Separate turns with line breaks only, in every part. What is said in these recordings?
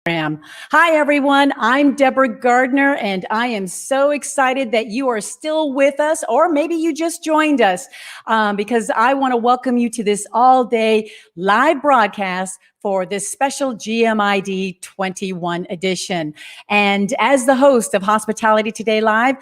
Hi, everyone. I'm Deborah Gardner, and I am so excited that you are still with us, or maybe you just joined us, because I want to welcome you to this all-day live broadcast for this special GMID 21 edition. And as the host of Hospitality Today Live,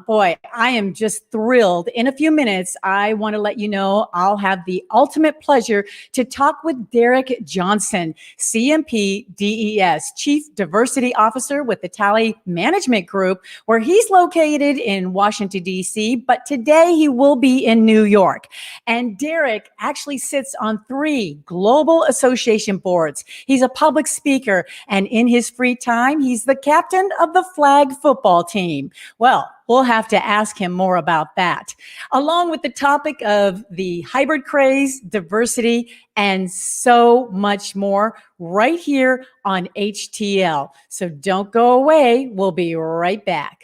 boy, I am just thrilled. In a few minutes, I want to let you know I'll have the ultimate pleasure to talk with Derrick Johnson, CMP DES, Chief Diversity Officer with the Talley Management Group, where he's located in Washington, D.C., but today he will be in New York. And Derrick actually sits on 3 global association boards. He's a public speaker, and in his free time, he's the captain of the flag football team. Well, we'll have to ask him more about that, along with the topic of the hybrid craze, diversity, and so much more right here on HTL. So don't go away. We'll be right back.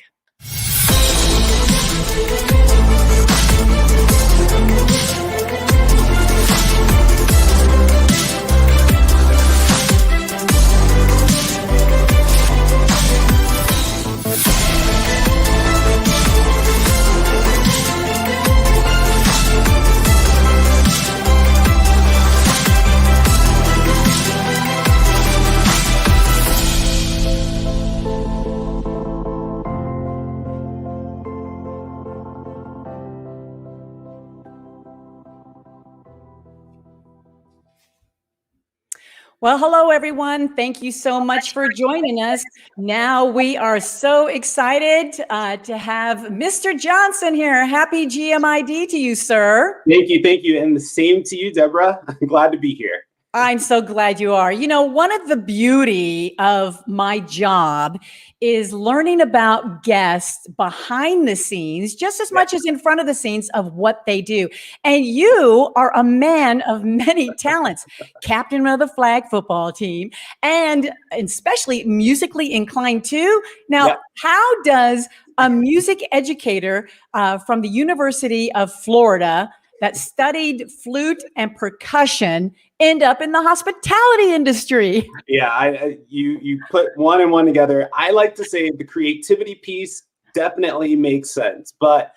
Well, hello, everyone. Thank you so much for joining us. Now we are so excited to have Mr. Johnson here. Happy GMID to you, sir.
Thank you. Thank you. And the same to you, Deborah. I'm glad to be here.
I'm so glad you are. You know, one of the beauty of my job is learning about guests behind the scenes, just as much as in front of the scenes of what they do. And you are a man of many talents, captain of the flag football team, and especially musically inclined too. Now, how does a music educator from the University of Florida that studied flute and percussion end up in the hospitality industry?
Yeah, you put one and one together. I like to say the creativity piece definitely makes sense, but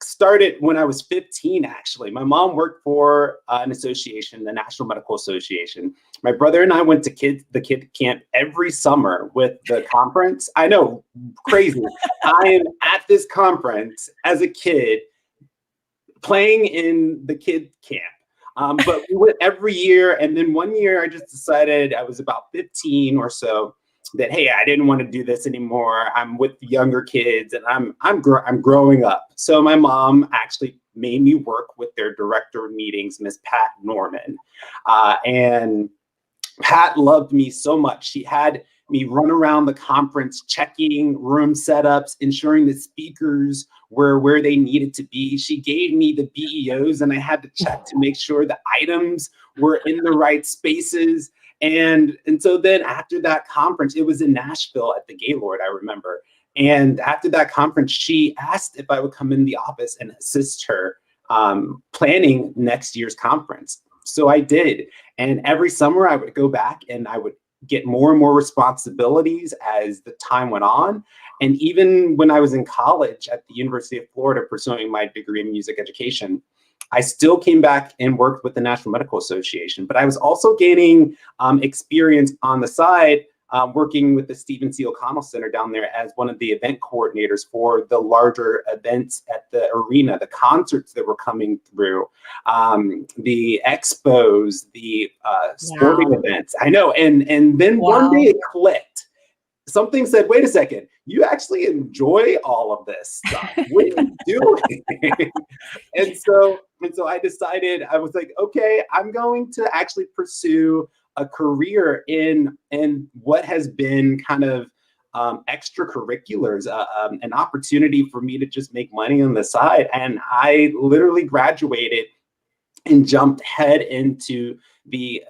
started when I was 15, actually. My mom worked for an association, the National Medical Association. My brother and I went to the kid camp every summer with the conference. I know, crazy. I am at this conference as a kid playing in the kid camp. But we went every year, and then one year I just decided, I was about 15 or so, that hey, I didn't want to do this anymore. I'm with younger kids, and I'm growing up. So my mom actually made me work with their director of meetings, Miss Pat Norman, and Pat loved me so much. She had me run around the conference, checking room setups, ensuring the speakers were where they needed to be. She gave me the BEOs, and I had to check to make sure the items were in the right spaces. And so then after that conference, it was in Nashville at the Gaylord, I remember. And after that conference, she asked if I would come in the office and assist her planning next year's conference. So I did. And every summer I would go back and I would get more and more responsibilities as the time went on. And even when I was in college at the University of Florida pursuing my degree in music education, I still came back and worked with the National Medical Association, but I was also gaining experience on the side, working with the Stephen C. O'Connell Center down there as one of the event coordinators for the larger events at the arena, the concerts that were coming through, the expos, the sporting events. I know, and then one day it clicked. Something said, wait a second, you actually enjoy all of this stuff. What are you doing? and so I decided, I was like, okay, I'm going to actually pursue a career in what has been kind of extracurriculars, an opportunity for me to just make money on the side. And I literally graduated and jumped head into the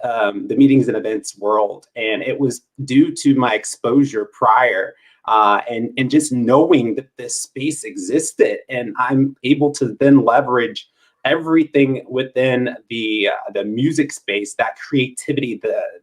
meetings and events world. And it was due to my exposure prior and just knowing that this space existed. And I'm able to then leverage everything within the music space, that creativity,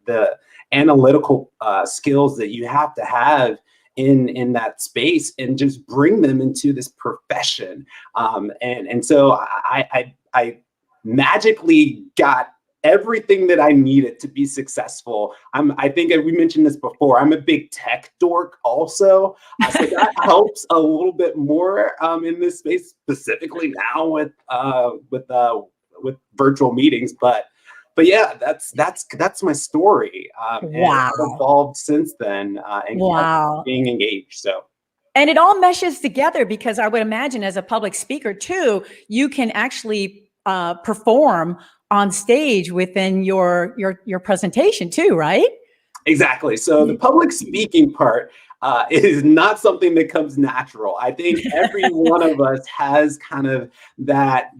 the analytical skills that you have to have in that space, and just bring them into this profession. And so I magically got everything that I needed to be successful. I think we mentioned this before. I'm a big tech dork also, so that helps a little bit more in this space, specifically now with virtual meetings. But yeah, that's my story, and
Wow.
I've evolved since then, and kept
Wow.
being engaged. So.
And it all meshes together, because I would imagine as a public speaker too, you can actually perform on stage within your presentation too, right?
Exactly. So the public speaking part is not something that comes natural. I think every one of us has kind of that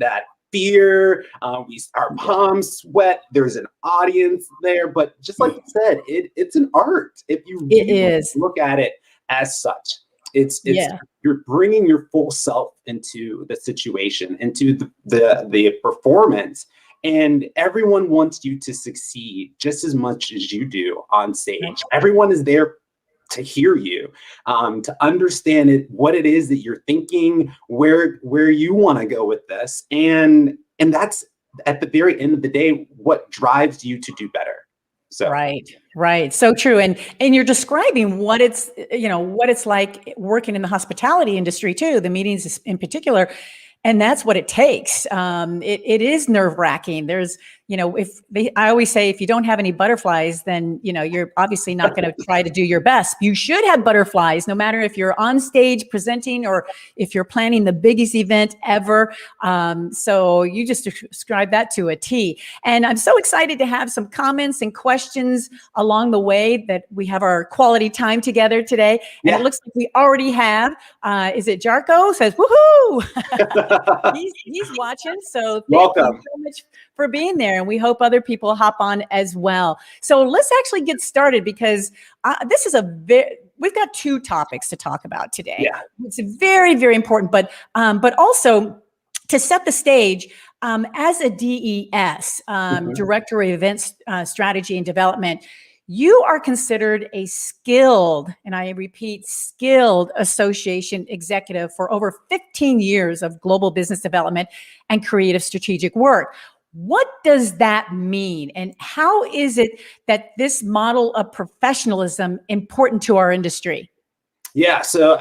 fear. Our palms sweat. There's an audience there, but just like you said, it's an art. If you
It
really
is.
look at it as such, it's
Yeah.
you're bringing your full self into the situation, into the performance. And everyone wants you to succeed just as much as you do on stage.
Right.
Everyone is there to hear you, to understand what it is that you're thinking, where you want to go with this, and that's at the very end of the day what drives you to do better. So.
Right. So true. And you're describing what it's like working in the hospitality industry too, the meetings in particular. And that's what it takes. It is nerve wracking. There's, I always say, if you don't have any butterflies, then, you're obviously not going to try to do your best. You should have butterflies, no matter if you're on stage presenting or if you're planning the biggest event ever. So you just described that to a T. And I'm so excited to have some comments and questions along the way that we have our quality time together today. And It looks like we already have. Is it Jarko? Says, woohoo! He's watching. So thank you so much for being there. And we hope other people hop on as well. So let's actually get started, because this is we've got two topics to talk about today.
Yeah.
It's very, very important, but also to set the stage, as a DES, Director of Events Strategy and Development, you are considered a skilled, and I repeat, skilled association executive for over 15 years of global business development and creative strategic work. What does that mean? And how is it that this model of professionalism important to our industry?
Yeah, so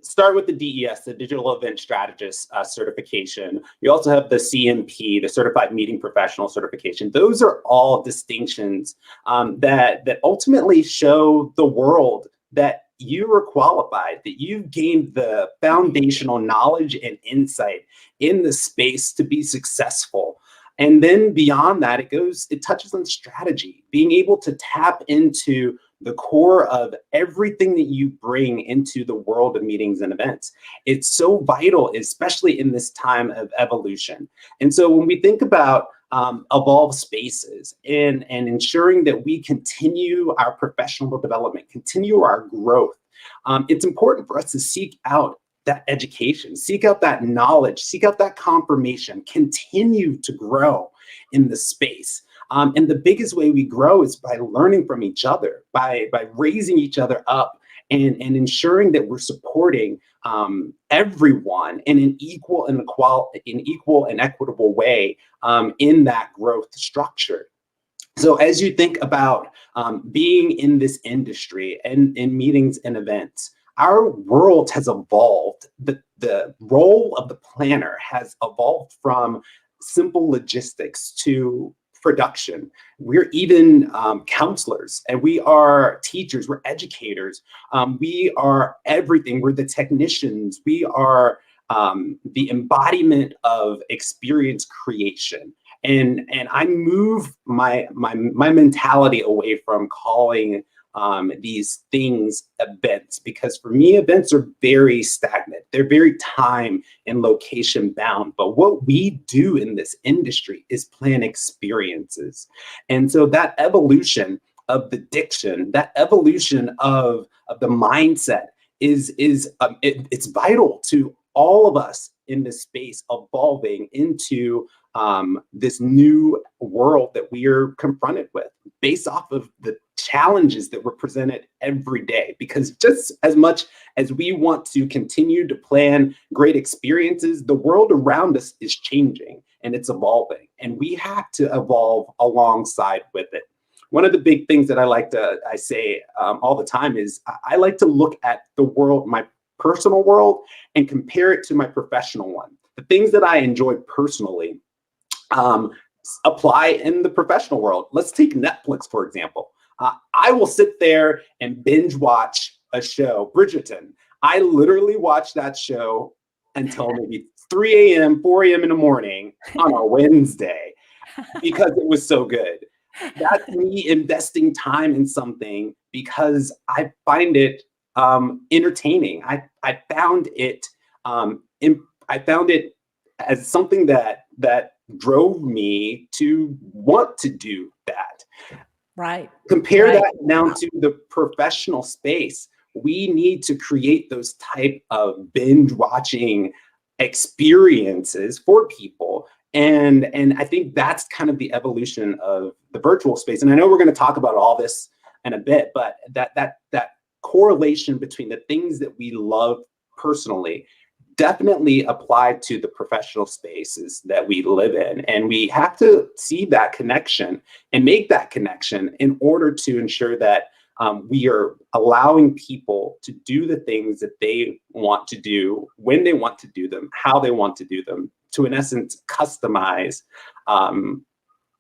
start with the DES, the Digital Event Strategist certification. You also have the CMP, the Certified Meeting Professional certification. Those are all distinctions that ultimately show the world that you are qualified, that you've gained the foundational knowledge and insight in the space to be successful. And then beyond that, it touches on strategy, being able to tap into the core of everything that you bring into the world of meetings and events. It's so vital, especially in this time of evolution. And so when we think about evolve spaces and ensuring that we continue our professional development, continue our growth, it's important for us to seek out that education, seek out that knowledge, seek out that confirmation, continue to grow in the space. And the biggest way we grow is by learning from each other, by raising each other up, and ensuring that we're supporting everyone in an equal and equitable way in that growth structure. So as you think about being in this industry and in meetings and events, our world has evolved. The role of the planner has evolved from simple logistics to production. We're even counselors, and we are teachers, we're educators, we are everything. We're the technicians, we are the embodiment of experience creation. And I move my mentality away from calling these things events, because for me, events are very stagnant. They're very time and location bound. But what we do in this industry is plan experiences. And so that evolution of the diction, that evolution of the mindset it's vital to all of us in this space, evolving into this new world that we are confronted with, based off of the challenges that were presented every day. Because just as much as we want to continue to plan great experiences, the world around us is changing and it's evolving, and we have to evolve alongside with it. One of the big things that I say all the time is I like to look at the world, my personal world, and compare it to my professional one. The things that I enjoy personally apply in the professional world. Let's take Netflix, for example. I will sit there and binge watch a show, Bridgerton. I literally watch that show until maybe 3 a.m., 4 a.m. in the morning on a Wednesday because it was so good. That's me investing time in something because I find it entertaining. I found it as something that drove me to want to do that.
Right.
Compare that now to the professional space. We need to create those type of binge watching experiences for people. And I think that's kind of the evolution of the virtual space. And I know we're going to talk about all this in a bit, but that correlation between the things that we love personally definitely apply to the professional spaces that we live in. And we have to see that connection and make that connection in order to ensure that we are allowing people to do the things that they want to do, when they want to do them, how they want to do them, to, in essence, customize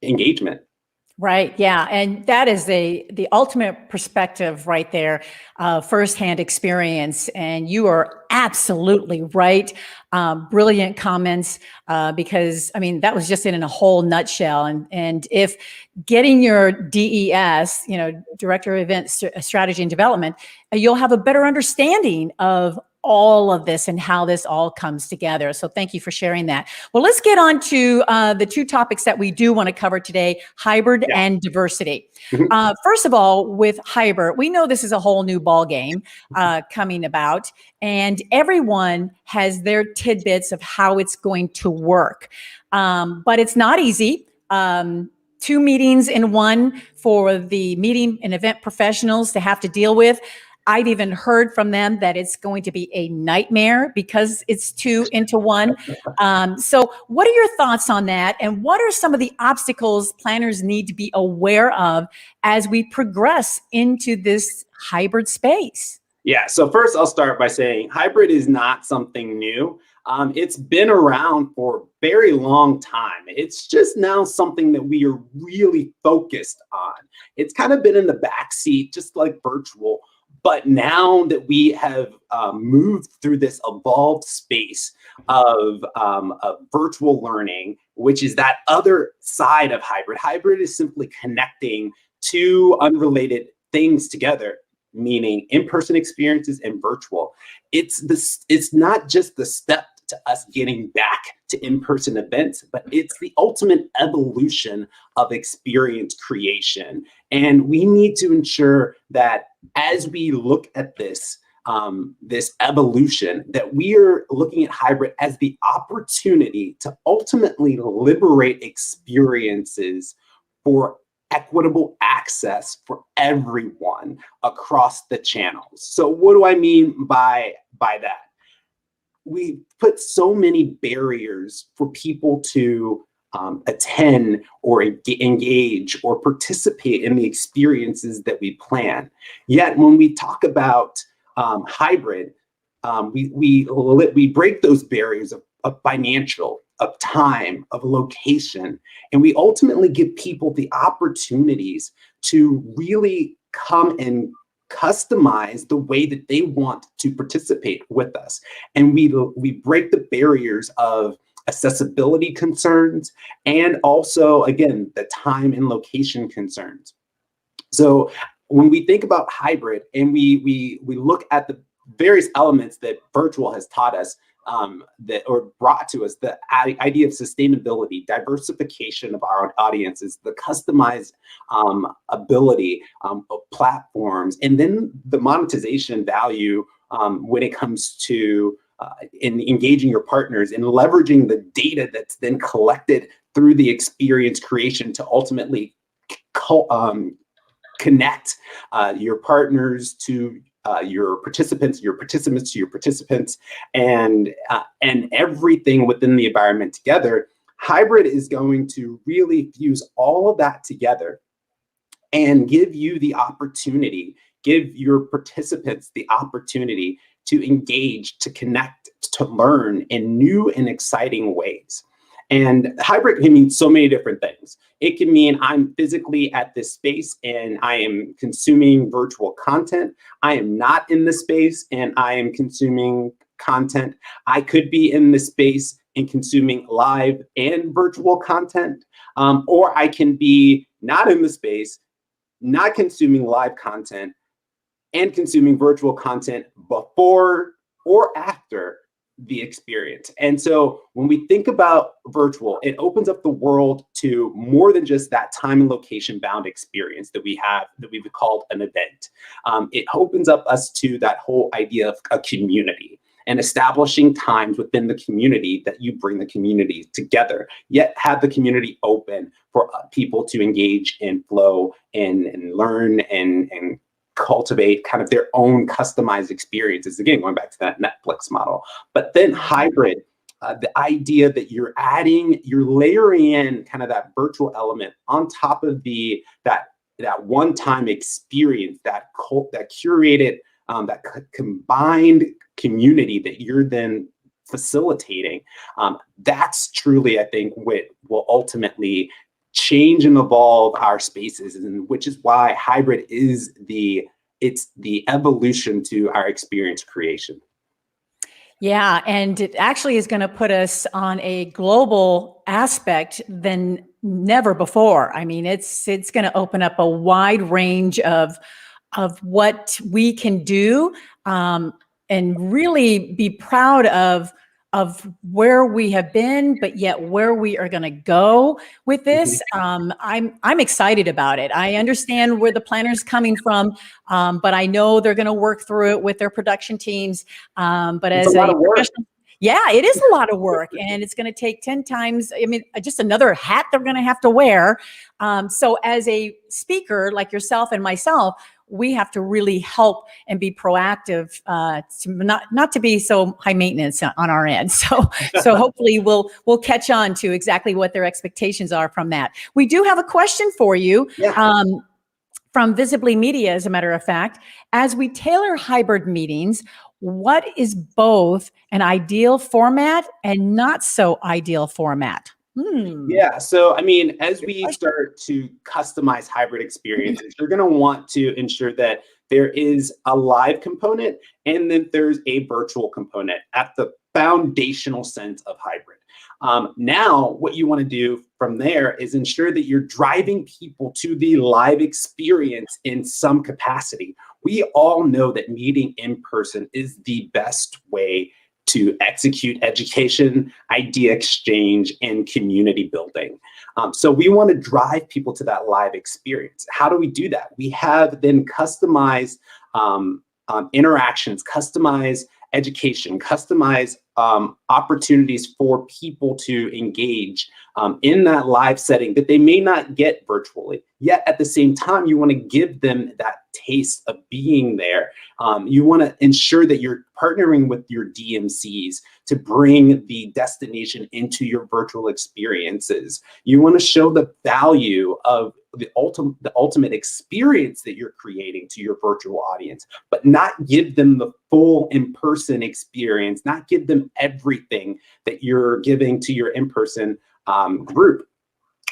engagement.
Right. Yeah. And that is the ultimate perspective right there, firsthand experience. And you are absolutely right. Brilliant comments, because I mean, that was just in a whole nutshell. And if getting your DES, Director of Event Strategy and Development, you'll have a better understanding of all of this and how this all comes together. So thank you for sharing that. Well, let's get on to the two topics that we do want to cover today, hybrid and diversity. First of all, with hybrid, we know this is a whole new ball game coming about, and everyone has their tidbits of how it's going to work. But it's not easy. 2 meetings in one for the meeting and event professionals to have to deal with. I've even heard from them that it's going to be a nightmare because it's 2 into 1. So what are your thoughts on that? And what are some of the obstacles planners need to be aware of as we progress into this hybrid space?
Yeah, so first I'll start by saying hybrid is not something new. It's been around for a very long time. It's just now something that we are really focused on. It's kind of been in the backseat, just like virtual. But now that we have moved through this evolved space of virtual learning, which is that other side of hybrid. Hybrid is simply connecting 2 unrelated things together, meaning in-person experiences and virtual. It's not just the step to us getting back to in-person events, but it's the ultimate evolution of experience creation. And we need to ensure that as we look at this, this evolution, that we are looking at hybrid as the opportunity to ultimately liberate experiences for equitable access for everyone across the channels. So what do I mean by that? We put so many barriers for people to attend or engage or participate in the experiences that we plan. Yet when we talk about hybrid, we break those barriers of financial, of time, of location, and we ultimately give people the opportunities to really come and customize the way that they want to participate with us. And we break the barriers of accessibility concerns and also, again, the time and location concerns. So when we think about hybrid and we look at the various elements that virtual has taught us, that or brought to us, the idea of sustainability, diversification of our audiences, the customized ability of platforms, and then the monetization value when it comes to in engaging your partners and leveraging the data that's then collected through the experience creation to ultimately connect your partners to your participants to your participants, and everything within the environment together. Hybrid is going to really fuse all of that together and give you the opportunity, give your participants the opportunity to engage, to connect, to learn in new and exciting ways. And hybrid can mean so many different things. It can mean I'm physically at this space and I am consuming virtual content. I am not in the space and I am consuming content. I could be in the space and consuming live and virtual content, or I can be not in the space, not consuming live content, and consuming virtual content before or after the experience. And so when we think about virtual, it opens up the world to more than just that time and location bound experience that we have, that we've called an event. It opens up us to that whole idea of a community and establishing times within the community that you bring the community together, yet have the community open for people to engage and flow and learn and cultivate kind of their own customized experiences. Again, going back to that Netflix model. But then hybrid, the idea that you're layering in kind of that virtual element on top of that one-time experience, that curated, that combined community that you're then facilitating. That's truly, I think, what will ultimately change and evolve our spaces, and which is why hybrid is the evolution to our experience creation.
Yeah, and it actually is going to put us on a global aspect than never before. I mean, it's going to open up a wide range of what we can do, and really be proud of where we have been, but yet where we are going to go with this. I'm excited about it. I understand where the planner's coming from, but I know they're going to work through it with their production teams. But
It's
as
a lot of work.
yeah, it is a lot of work, and it's going to take 10 times. I mean, just another hat they're going to have to wear. So as a speaker like yourself and myself, we have to really help and be proactive, to not to be so high maintenance on our end. So hopefully we'll catch on to exactly what their expectations are from that. We do have a question for you.
Yeah.
From Visibly Media, as a matter of fact. As we tailor hybrid meetings, what is both an ideal format and not so ideal format?
Yeah, so I mean, as we start to customize hybrid experiences, you're going to want to ensure that there is a live component and then there's a virtual component at the foundational sense of hybrid. Now, what you want to do from there is ensure that you're driving people to the live experience in some capacity. We all know that meeting in person is the best way to execute education, idea exchange, and community building. So we want to drive people to that live experience. How do we do that? We have then customized interactions, customized education, customized opportunities for people to engage in that live setting that they may not get virtually. Yet at the same time, you want to give them that taste of being there. You want to ensure that you're partnering with your DMCs to bring the destination into your virtual experiences. You want to show the value of the ultimate experience that you're creating to your virtual audience, but not give them the full in-person experience, not give them everything that you're giving to your in-person group.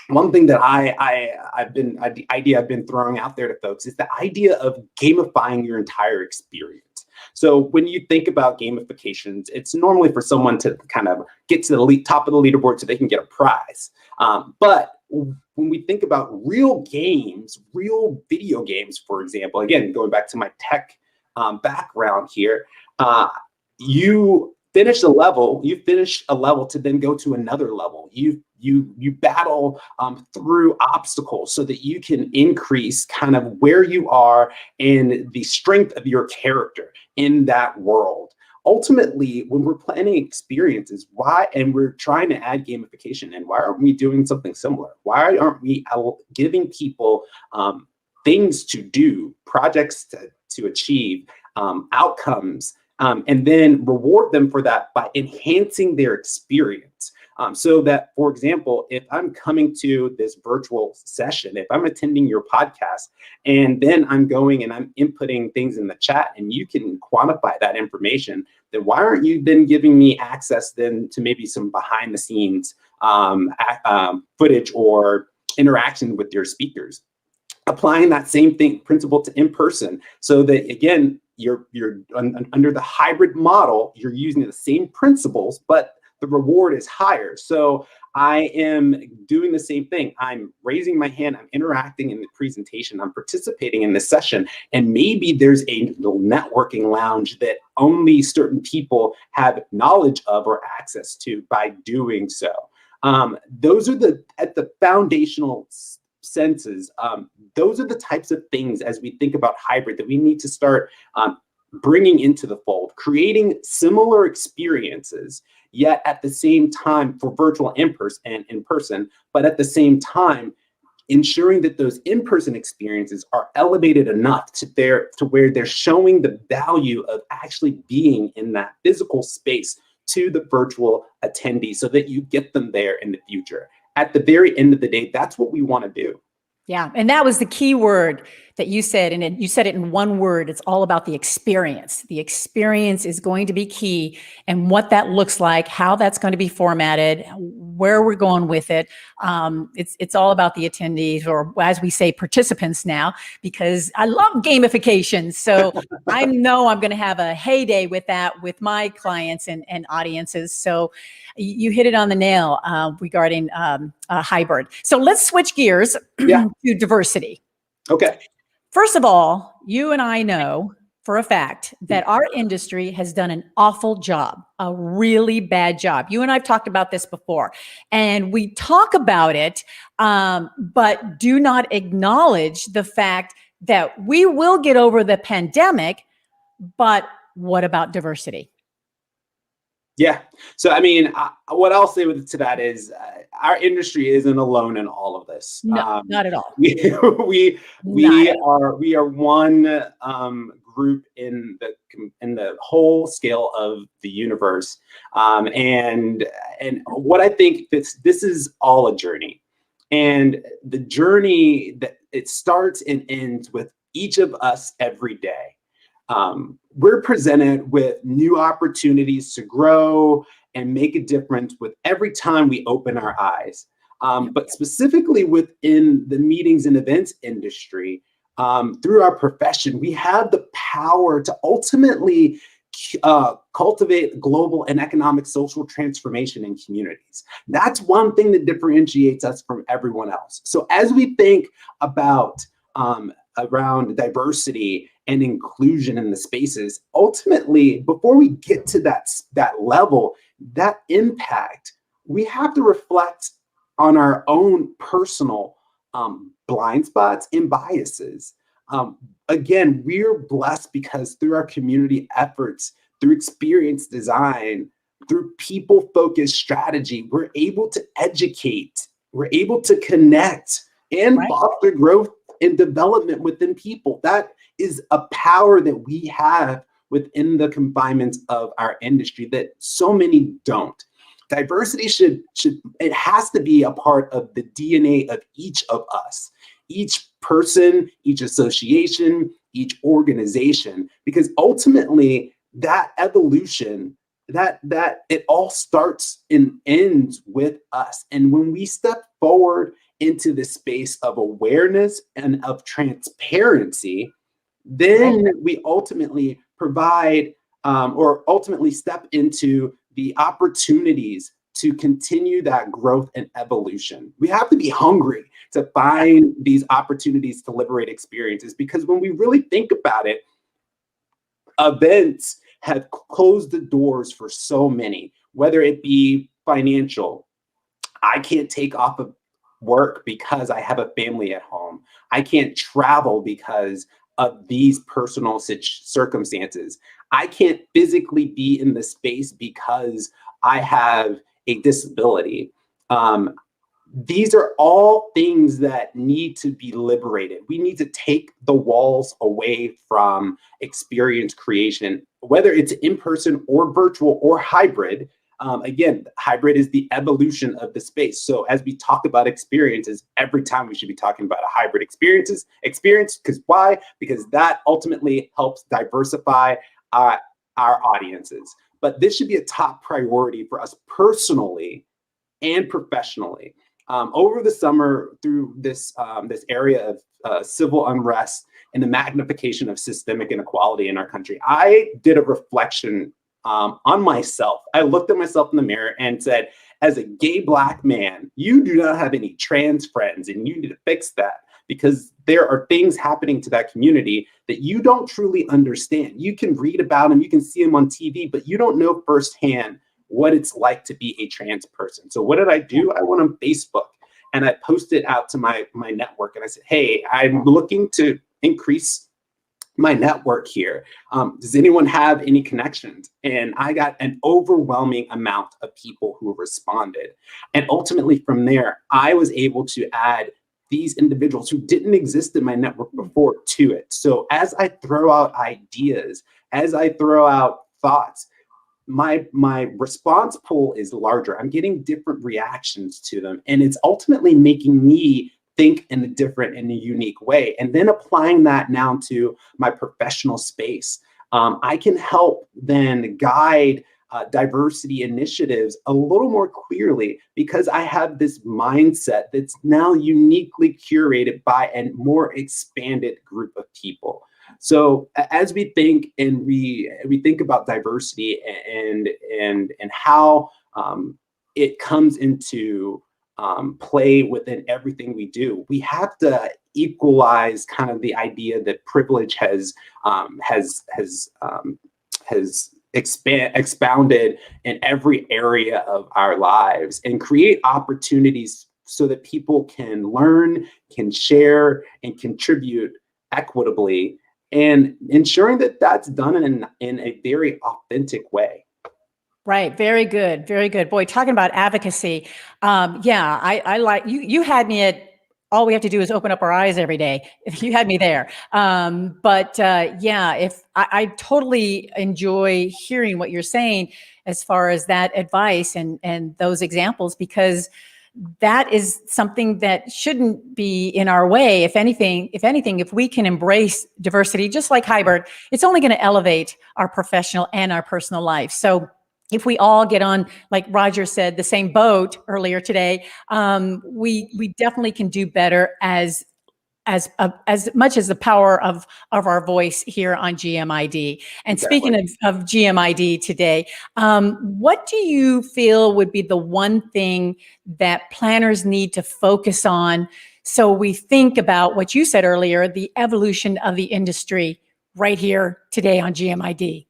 One thing that the idea I've been throwing out there to folks is the idea of gamifying your entire experience. So when you think about gamifications, it's normally for someone to kind of get to the top of the leaderboard so they can get a prize. But when we think about real games, real video games, for example, again, going back to my tech background here, you finish a level to then go to another level. You battle through obstacles so that you can increase kind of where you are and the strength of your character in that world. ultimately, when we're planning experiences, why, and we're trying to add gamification, and why aren't we doing something similar? Why aren't we giving people things to do, projects to achieve, outcomes, and then reward them for that by enhancing their experience? So that, for example, if I'm coming to this virtual session, if I'm attending your podcast, and then I'm going and I'm inputting things in the chat, and you can quantify that information, then why aren't you then giving me access then to maybe some behind the scenes footage or interaction with your speakers? Applying that same principle to in person, so that again, you're under the hybrid model, you're using the same principles, but the reward is higher. So I am doing the same thing. I'm raising my hand, I'm interacting in the presentation, I'm participating in the session, and maybe there's a little networking lounge that only certain people have knowledge of or access to by doing so. Those are at the foundational senses. Those are the types of things, as we think about hybrid, that we need to start bringing into the fold, creating similar experiences, yet at the same time for virtual and in person, but at the same time, ensuring that those in-person experiences are elevated enough to where they're showing the value of actually being in that physical space to the virtual attendee, so that you get them there in the future. At the very end of the day, that's what we want to do.
Yeah. And that was the key word that you said. And you said it in one word. It's all about the experience. The experience is going to be key, and what that looks like, how that's going to be formatted, where we're going with it. It's all about the attendees, or as we say, participants now, because I love gamification. So I know I'm going to have a heyday with that with my clients and audiences. So you hit it on the nail regarding hybrid. So let's switch gears to diversity.
Okay.
First of all, you and I know for a fact that our industry has done an awful job, a really bad job. You and I have talked about this before, and we talk about it, but do not acknowledge the fact that we will get over the pandemic. But what about diversity?
Yeah. So, I mean, what I'll say to that is our industry isn't alone in all of this.
No, not at all.
We are one group in the whole scale of the universe. And what I think, this is all a journey. And the journey, that it starts and ends with each of us every day. We're presented with new opportunities to grow and make a difference with every time we open our eyes. But specifically within the meetings and events industry, through our profession, we have the power to ultimately cultivate global and economic social transformation in communities. That's one thing that differentiates us from everyone else. So as we think about around diversity and inclusion in the spaces, ultimately, before we get to that level, that impact, we have to reflect on our own personal blind spots and biases. Again, we're blessed because through our community efforts, through experience design, through people-focused strategy, we're able to educate, we're able to connect and foster growth and development within people. That is a power that we have within the confinements of our industry that so many don't. Diversity it has to be a part of the DNA of each of us, each person, each association, each organization, because ultimately that evolution, that it all starts and ends with us. And when we step forward into the space of awareness and of transparency, then we ultimately provide or ultimately step into the opportunities to continue that growth and evolution. We have to be hungry to find these opportunities to liberate experiences, because when we really think about it, events have closed the doors for so many, whether it be financial. I can't take off of work because I have a family at home. I can't travel because of these personal circumstances. I can't physically be in the space because I have a disability. These are all things that need to be liberated. We need to take the walls away from experience creation, whether it's in person or virtual or hybrid. Again, hybrid is the evolution of the space. So as we talk about experiences, every time we should be talking about a hybrid experience, because why? Because that ultimately helps diversify our audiences. But this should be a top priority for us personally and professionally. Over the summer, through this area of civil unrest and the magnification of systemic inequality in our country, I did a reflection on myself. I looked at myself in the mirror and said, as a gay Black man, you do not have any trans friends, and you need to fix that, because there are things happening to that community that you don't truly understand. You can read about them, you can see them on TV, but you don't know firsthand what it's like to be a trans person. So what did I do? I went on Facebook and I posted out to my network, and I said, hey, I'm looking to increase my network here. Does anyone have any connections? And I got an overwhelming amount of people who responded. And ultimately from there, I was able to add these individuals who didn't exist in my network before to it. So as I throw out ideas, as I throw out thoughts, my response pool is larger. I'm getting different reactions to them, and it's ultimately making me think in a different and a unique way. And then applying that now to my professional space, I can help then guide diversity initiatives a little more clearly, because I have this mindset that's now uniquely curated by a more expanded group of people. So as we think and we think about diversity and how it comes into play within everything we do, we have to equalize kind of the idea that privilege has expounded in every area of our lives, and create opportunities so that people can learn, can share, and contribute equitably, and ensuring that that's done in a very authentic way.
Right. Very good. Very good. Boy, talking about advocacy. Yeah, I like you had me at all we have to do is open up our eyes every day. If you had me there. Yeah, if I totally enjoy hearing what you're saying as far as that advice and those examples, because that is something that shouldn't be in our way. If anything, if we can embrace diversity, just like hybrid, it's only going to elevate our professional and our personal life. So if we all get on, like Roger said, the same boat earlier today, we definitely can do better as much as the power of our voice here on GMID. And speaking of GMID today, what do you feel would be the one thing that planners need to focus on, so we think about what you said earlier, the evolution of the industry right here today on GMID?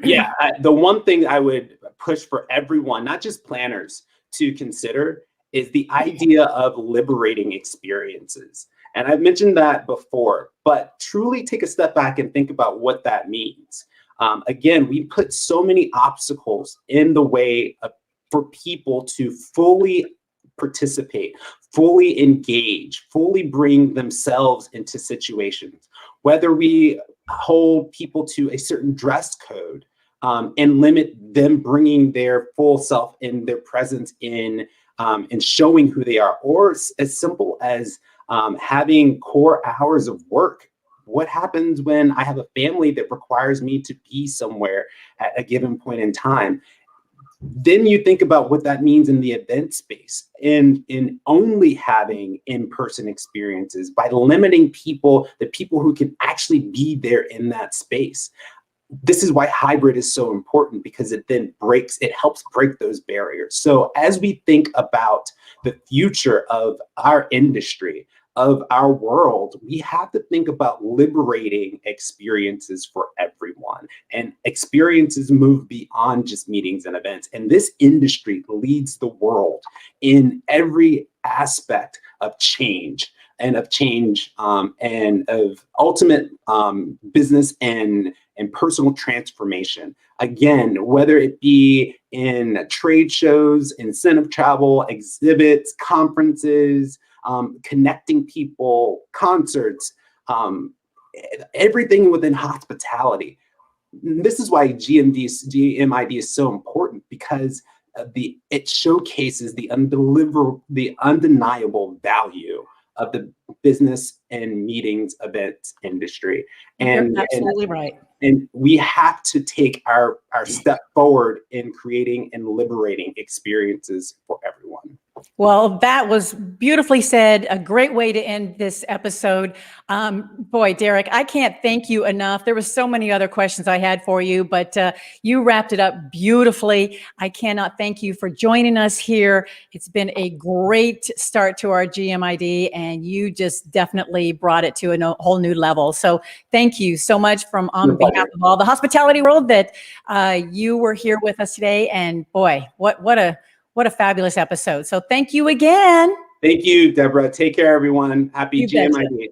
Yeah, the one thing I would push for everyone, not just planners, to consider is the idea of liberating experiences. And I've mentioned that before, but truly take a step back and think about what that means. Again, we put so many obstacles in the way for people to fully participate, fully engage, fully bring themselves into situations. Whether we hold people to a certain dress code and limit them bringing their full self in their presence in and showing who they are, or as simple as having core hours of work. What happens when I have a family that requires me to be somewhere at a given point in time? Then you think about what that means in the event space, and in only having in-person experiences, by limiting people, the people who can actually be there in that space. This is why hybrid is so important, because it helps break those barriers. So as we think about the future of our industry, of our world, we have to think about liberating experiences for everyone. And experiences move beyond just meetings and events. And this industry leads the world in every aspect of change. and of change, and of ultimate business and personal transformation. Again, whether it be in trade shows, incentive travel, exhibits, conferences, connecting people, concerts, everything within hospitality. This is why GMID is so important, because it showcases the undeniable value of the business and meetings events industry. And
you're absolutely right.
And we have to take our step forward in creating and liberating experiences for everyone.
Well, that was beautifully said. A great way to end this episode. Boy, Derrick, I can't thank you enough. There were so many other questions I had for you, but you wrapped it up beautifully. I cannot thank you for joining us here. It's been a great start to our GMID, and you just definitely brought it to a whole new level. So thank you so much on behalf of all the hospitality world that you were here with us today. And boy, what a fabulous episode. So thank you again.
Thank you, Deborah. Take care, everyone. Happy GMID.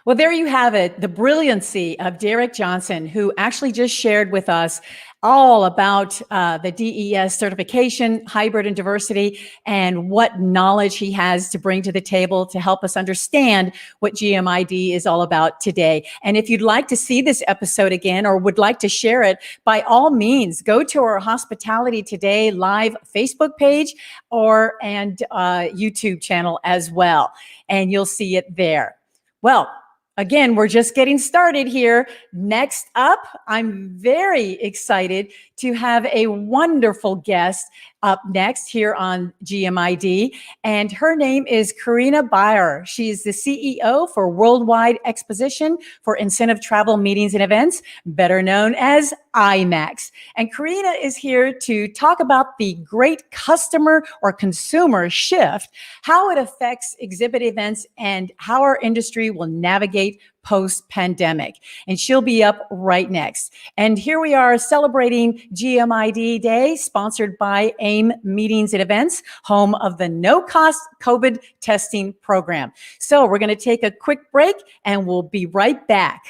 Well, there you have it, the brilliancy of Derrick Johnson, who actually just shared with us all about the DES certification, hybrid and diversity, and what knowledge he has to bring to the table to help us understand what GMID is all about today. And if you'd like to see this episode again or would like to share it, by all means, go to our Hospitality Today live Facebook page and YouTube channel as well, and you'll see it there. Well, again, we're just getting started here. Next up, I'm very excited to have a wonderful guest up next here on GMID, and her name is Karina Bayer. She's the CEO for Worldwide Exposition for Incentive Travel Meetings and Events, better known as IMAX. And Karina is here to talk about the great customer or consumer shift, how it affects exhibit events, and how our industry will navigate post-pandemic. And she'll be up right next. And here we are celebrating GMID Day, sponsored by AIM Meetings and Events, home of the no-cost COVID testing program. So we're going to take a quick break and we'll be right back.